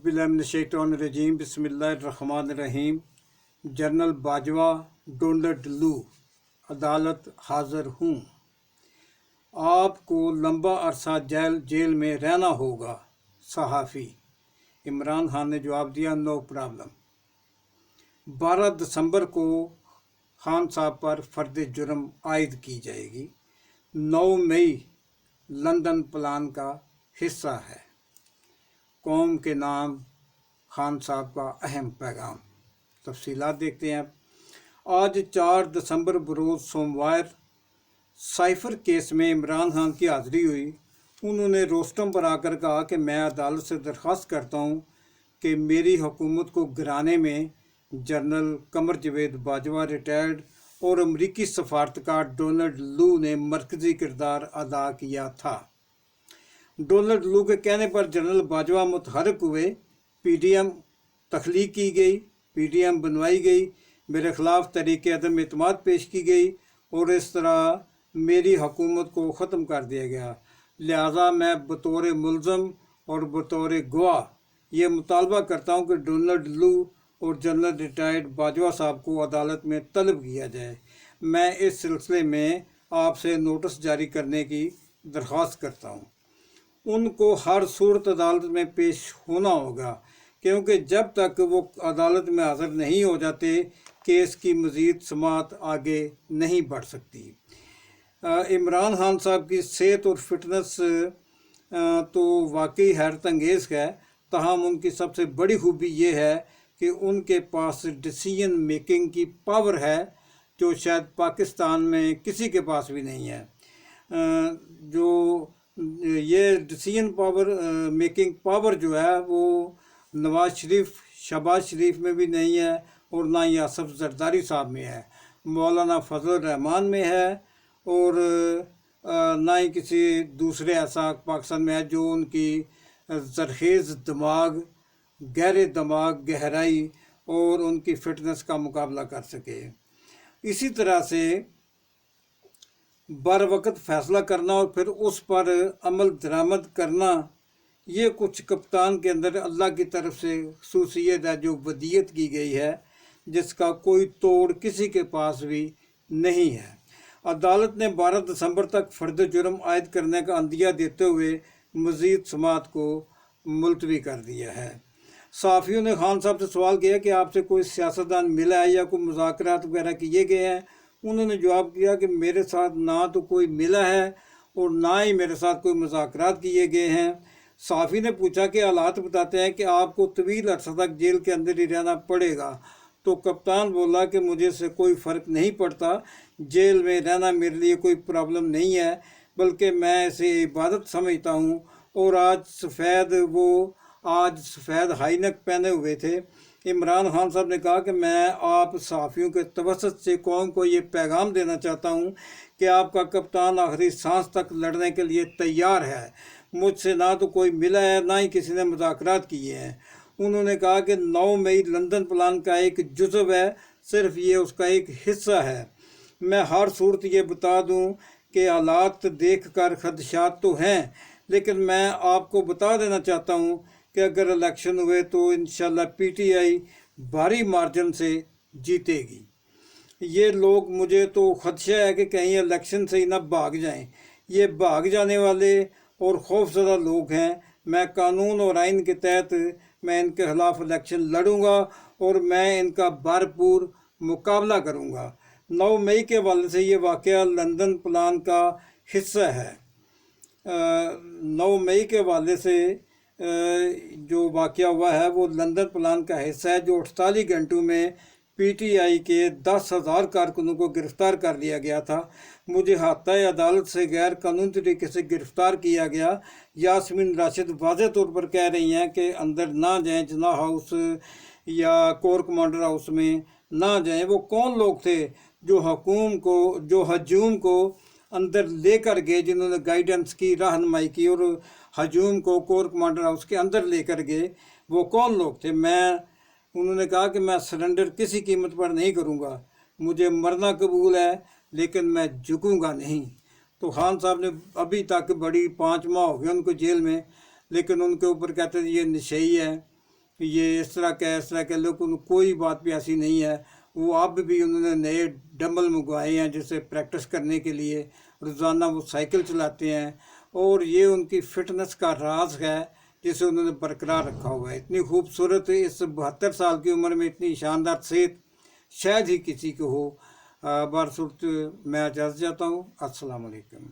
औज़ुबिल्लाहिमिनश्शैतानिर्रजीम बिस्मिल्लाहिर्रहमानिर्रहीम। General Bajwa Donald लू, अदालत हाज़िर हूँ। आपको लंबा अरसा जेल में रहना होगा। सहाफ़ी इमरान खान ने जवाब दिया, नो प्रॉब्लम। 12 दिसंबर को खान साहब पर फर्द जुर्म आयद की जाएगी। 9 मई लंदन प्लान का हिस्सा है। कौम के नाम खान साहब का अहम पैगाम। तफसीलात देखते हैं। आज 4 दिसंबर बरोज़ सोमवार साइफर केस में इमरान खान की हाज़िरी हुई। उन्होंने रोस्टम पर आकर कहा कि मैं अदालत से दरख्वास्त करता हूँ कि मेरी हुकूमत को गिराने में जनरल कमर जवेद बाजवा रिटायर्ड और अमरीकी सफारतकार डोनाल्ड लू ने मरकज़ी किरदार अदा किया था। डोनाल्ड लू के कहने पर जनरल बाजवा मुतहरक हुए। पीडीएम तख्लीक की गई, पीडीएम बनवाई गई, मेरे ख़िलाफ़ तहरीक अदम एतमाद पेश की गई और इस तरह मेरी हुकूमत को ख़त्म कर दिया गया। लिहाजा मैं बतौर मुल्ज़म और बतौर गवाह ये मुतालबा करता हूँ कि डोनाल्ड लू और जनरल रिटायर्ड बाजवा साहब को अदालत में तलब किया जाए। मैं इस सिलसिले में आपसे नोटिस जारी करने की दरख्वास्त करता हूँ। उनको हर सूरत अदालत में पेश होना होगा, क्योंकि जब तक वो अदालत में हाज़िर नहीं हो जाते केस की मज़ीद समाअत आगे नहीं बढ़ सकती। इमरान खान साहब की सेहत और फिटनेस तो वाकई हैरत अंगेज़ है, ताहम उनकी सबसे बड़ी खूबी ये है कि उनके पास डिसीजन मेकिंग की पावर है जो शायद पाकिस्तान में किसी के पास भी नहीं है। जो ये डिसीजन मेकिंग पावर जो है वो नवाज शरीफ, शहबाज शरीफ में भी नहीं है और ना ही आसफ जरदारी साहब में है, मौलाना फजल रहमान में है और ना ही किसी दूसरे ऐसा पाकिस्तान में है जो उनकी ज़रखेज़ दिमाग, गहरे दिमाग, गहराई और उनकी फ़िटनेस का मुकाबला कर सके। इसी तरह से बर वक्त फ़ैसला करना और फिर उस पर अमल दरामद करना, ये कुछ कप्तान के अंदर अल्लाह की तरफ से खसूसियत है जो वदीयत की गई है, जिसका कोई तोड़ किसी के पास भी नहीं है। अदालत ने 12 दिसंबर तक फर्द जुर्म आयद करने का अंदिया देते हुए मज़ीद समाअत को मुलतवी कर दिया है। सहाफ़ियों ने खान साहब से सवाल किया कि आपसे कोई सियासतदान मिला है या कोई मुज़ाकरात वगैरह किए गए हैं। उन्होंने जवाब दिया कि मेरे साथ ना तो कोई मिला है और ना ही मेरे साथ कोई मुज़ाकरात किए गए हैं। सहाफ़ी ने पूछा कि हालात बताते हैं कि आपको तवील अरसा तक जेल के अंदर ही रहना पड़ेगा। तो कप्तान बोला कि मुझे से कोई फ़र्क नहीं पड़ता, जेल में रहना मेरे लिए कोई प्रॉब्लम नहीं है, बल्कि मैं इसे इबादत समझता हूँ। और आज सफ़ेद हाई नेक पहने हुए थे। इमरान खान साहब ने कहा कि मैं आप सहाफ़ियों के तवसत से कौम को ये पैगाम देना चाहता हूँ कि आपका कप्तान आखिरी सांस तक लड़ने के लिए तैयार है। मुझसे ना तो कोई मिला है, ना ही किसी ने मुज़ाकरात किए हैं। उन्होंने कहा कि 9 मई लंदन प्लान का एक जुज़व है, सिर्फ ये उसका एक हिस्सा है। मैं हर सूरत ये बता दूँ कि हालात देख कर खदशात तो हैं, लेकिन मैं आपको बता देना चाहता हूँ कि अगर इलेक्शन हुए तो इंशाल्लाह पीटीआई भारी मार्जिन से जीतेगी। ये लोग, मुझे तो खदशा है कि कहीं इलेक्शन से ही ना भाग जाएं। ये भाग जाने वाले और खौफज़दा लोग हैं। मैं कानून और आइन के तहत मैं इनके ख़िलाफ़ इलेक्शन लड़ूंगा और मैं इनका भरपूर मुकाबला करूंगा। 9 मई के हवाले से ये वाक़या लंदन प्लान का हिस्सा है। 9 मई के हवाले से जो वाक़या हुआ है वो लंदन प्लान का हिस्सा है, जो 48 घंटों में पीटीआई के 10,000 कारकुनों को गिरफ़्तार कर लिया गया था। मुझे हाताए अदालत से गैर कानूनी तरीके से गिरफ़्तार किया गया। यास्मीन राशिद वाज़ेह तौर पर कह रही हैं कि अंदर ना जाएं, जना हाउस या कोर कमांडर हाउस में ना जाएं। वो कौन लोग थे जो हजूम को अंदर लेकर गए, जिन्होंने गाइडेंस की, रहनुमाई की और हजूम को कोर कमांडर हाउस के अंदर लेकर गए? वो कौन लोग थे? उन्होंने कहा कि मैं सरेंडर किसी कीमत पर नहीं करूँगा, मुझे मरना कबूल है लेकिन मैं झुकूँगा नहीं। तो खान साहब ने अभी तक बड़ी 5 माह हो गए उनको जेल में, लेकिन उनके ऊपर कहते थे ये नशई है, یہ اس طرح کا لیکن کوئی بات بھی ایسی نہیں ہے. وہ اب بھی انہوں نے نئے ڈمبل منگوائے ہیں جسے پریکٹس کرنے کے لیے. روزانہ وہ سائیکل چلاتے ہیں اور یہ ان کی فٹنس کا راز ہے جسے انہوں نے برقرار رکھا ہوا ہے. اتنی خوبصورت اس 72 سال کی عمر میں اتنی شاندار صحت شاید ہی کسی کو ہو. بارصورت میں اجازت چاہتا ہوں. السلام علیکم.